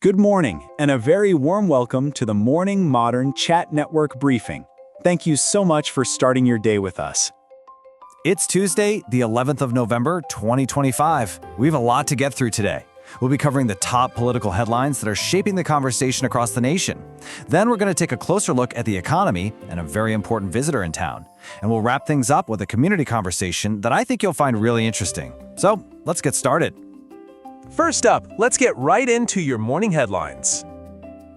Good morning, and a very warm welcome to the Morning Modern Chat Network briefing. Thank you so much for starting your day with us. It's Tuesday, the 11th of November, 2025. We have a lot to get through today. We'll be covering the top political headlines that are shaping the conversation across the nation. Then we're going to take a closer look at the economy and a very important visitor in town. And we'll wrap things up with a community conversation that I think you'll find really interesting. So, let's get started. First up, let's get right into your morning headlines.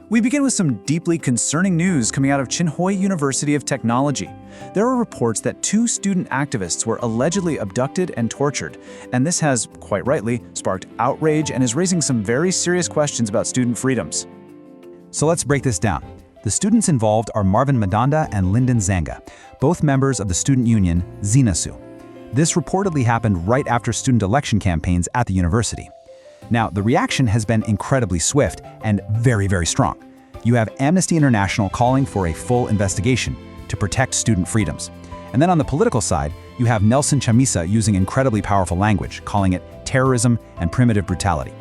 We begin with some deeply concerning news coming out of Chinhoyi University of Technology. There are reports that 2 student activists were allegedly abducted and tortured, and this has, quite rightly, sparked outrage and is raising some very serious questions about student freedoms. So let's break this down. The students involved are Marvin Madanda and Lyndon Zanga, both members of the student union ZINASU. This reportedly happened right after student election campaigns at the university. Now, the reaction has been incredibly swift and very, very strong. You have Amnesty International calling for a full investigation to protect student freedoms. And then on the political side, you have Nelson Chamisa using incredibly powerful language, calling it terrorism and primitive brutality.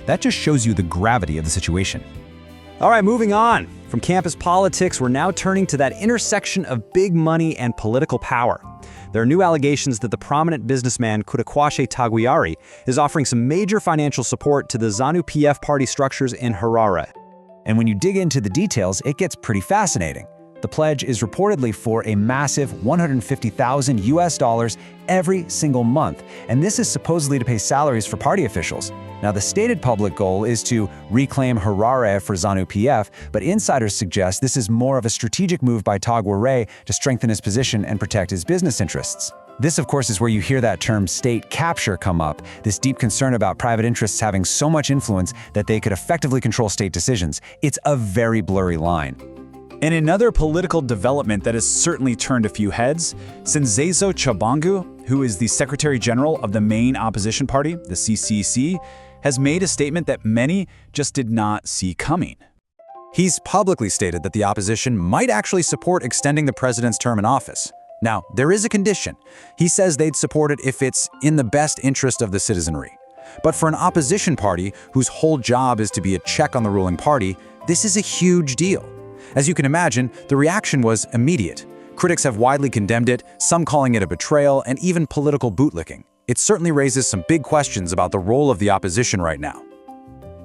That just shows you the gravity of the situation. All right, moving on. From campus politics, we're now turning to that intersection of big money and political power. There are new allegations that the prominent businessman Kudakwashe Tagwirei is offering some major financial support to the ZANU-PF party structures in Harare. And when you dig into the details, it gets pretty fascinating. The pledge is reportedly for a massive $150,000 every single month, and this is supposedly to pay salaries for party officials. Now, the stated public goal is to reclaim Harare for ZANU-PF, but insiders suggest this is more of a strategic move by Tagwirei to strengthen his position and protect his business interests. This, of course, is where you hear that term state capture come up, this deep concern about private interests having so much influence that they could effectively control state decisions. It's a very blurry line. In another political development that has certainly turned a few heads, Sengezo Tshabangu, who is the Secretary General of the main opposition party, the CCC, has made a statement that many just did not see coming. He's publicly stated that the opposition might actually support extending the president's term in office. Now, there is a condition. He says they'd support it if it's in the best interest of the citizenry. But for an opposition party whose whole job is to be a check on the ruling party, this is a huge deal. As you can imagine, the reaction was immediate. Critics have widely condemned it, some calling it a betrayal and even political bootlicking. It certainly raises some big questions about the role of the opposition right now.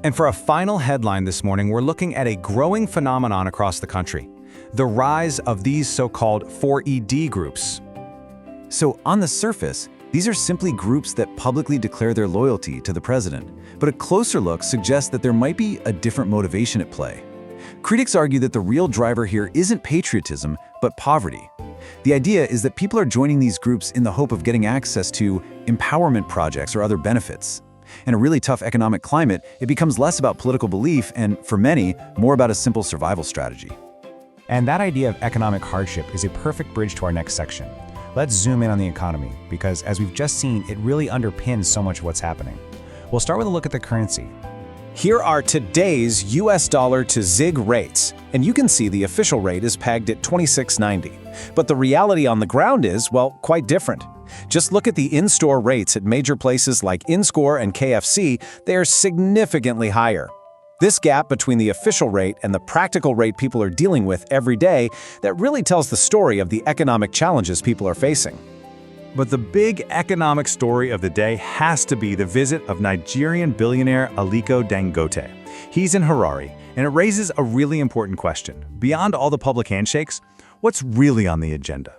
And for a final headline this morning, we're looking at a growing phenomenon across the country: the rise of these so-called 4ED groups. So on the surface, these are simply groups that publicly declare their loyalty to the president, but a closer look suggests that there might be a different motivation at play. Critics argue that the real driver here isn't patriotism, but poverty. The idea is that people are joining these groups in the hope of getting access to empowerment projects or other benefits. In a really tough economic climate, it becomes less about political belief and, for many, more about a simple survival strategy. And that idea of economic hardship is a perfect bridge to our next section. Let's zoom in on the economy, because as we've just seen, it really underpins so much of what's happening. We'll start with a look at the currency. Here are today's US dollar to ZiG rates, and you can see the official rate is pegged at 26.90. But the reality on the ground is, well, quite different. Just look at the in-store rates at major places like InScore and KFC. They are significantly higher. This gap between the official rate and the practical rate people are dealing with every day, that really tells the story of the economic challenges people are facing. But the big economic story of the day has to be the visit of Nigerian billionaire Aliko Dangote. He's in Harare, and it raises a really important question. Beyond all the public handshakes, what's really on the agenda?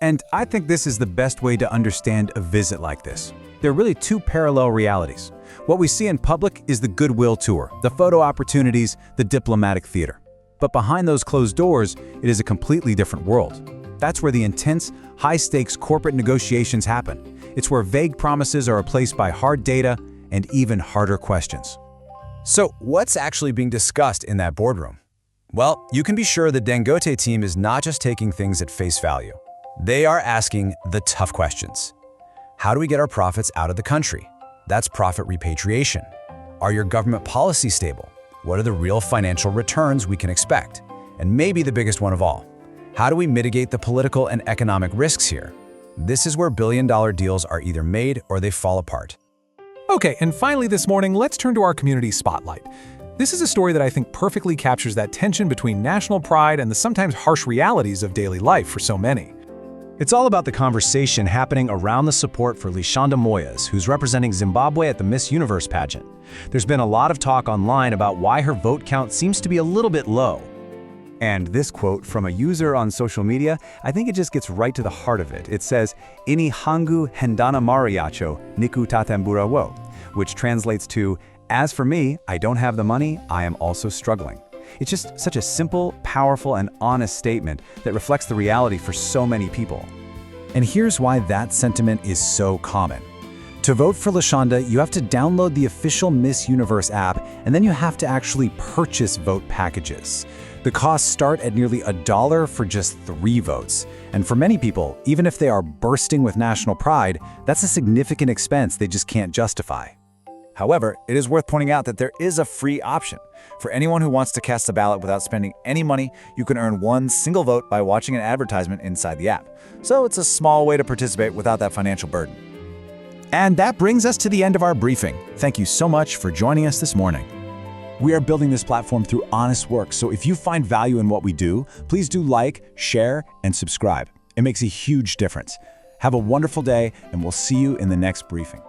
And I think this is the best way to understand a visit like this. There are really 2 parallel realities. What we see in public is the goodwill tour, the photo opportunities, the diplomatic theater. But behind those closed doors, it is a completely different world. That's where the intense, high-stakes corporate negotiations happen. It's where vague promises are replaced by hard data and even harder questions. So, what's actually being discussed in that boardroom? Well, you can be sure the Dangote team is not just taking things at face value. They are asking the tough questions. How do we get our profits out of the country? That's profit repatriation. Are your government policies stable? What are the real financial returns we can expect? And maybe the biggest one of all, how do we mitigate the political and economic risks here? This is where billion-dollar deals are either made or they fall apart. Okay, and finally this morning, let's turn to our community spotlight. This is a story that I think perfectly captures that tension between national pride and the sometimes harsh realities of daily life for so many. It's all about the conversation happening around the support for Lishanda Moyes, who's representing Zimbabwe at the Miss Universe pageant. There's been a lot of talk online about why her vote count seems to be a little bit low. And this quote from a user on social media, I think it just gets right to the heart of it. It says, "Ini hangu hendana mariacho niku tatambura wo," which translates to, "As for me, I don't have the money, I am also struggling." It's just such a simple, powerful, and honest statement that reflects the reality for so many people. And here's why that sentiment is so common. To vote for Lishanda, you have to download the official Miss Universe app, and then you have to actually purchase vote packages. The costs start at nearly $1 for just 3 votes. And for many people, even if they are bursting with national pride, that's a significant expense they just can't justify. However, it is worth pointing out that there is a free option. For anyone who wants to cast a ballot without spending any money, you can earn one single vote by watching an advertisement inside the app. So it's a small way to participate without that financial burden. And that brings us to the end of our briefing. Thank you so much for joining us this morning. We are building this platform through honest work, so if you find value in what we do, please do like, share, and subscribe. It makes a huge difference. Have a wonderful day, and we'll see you in the next briefing.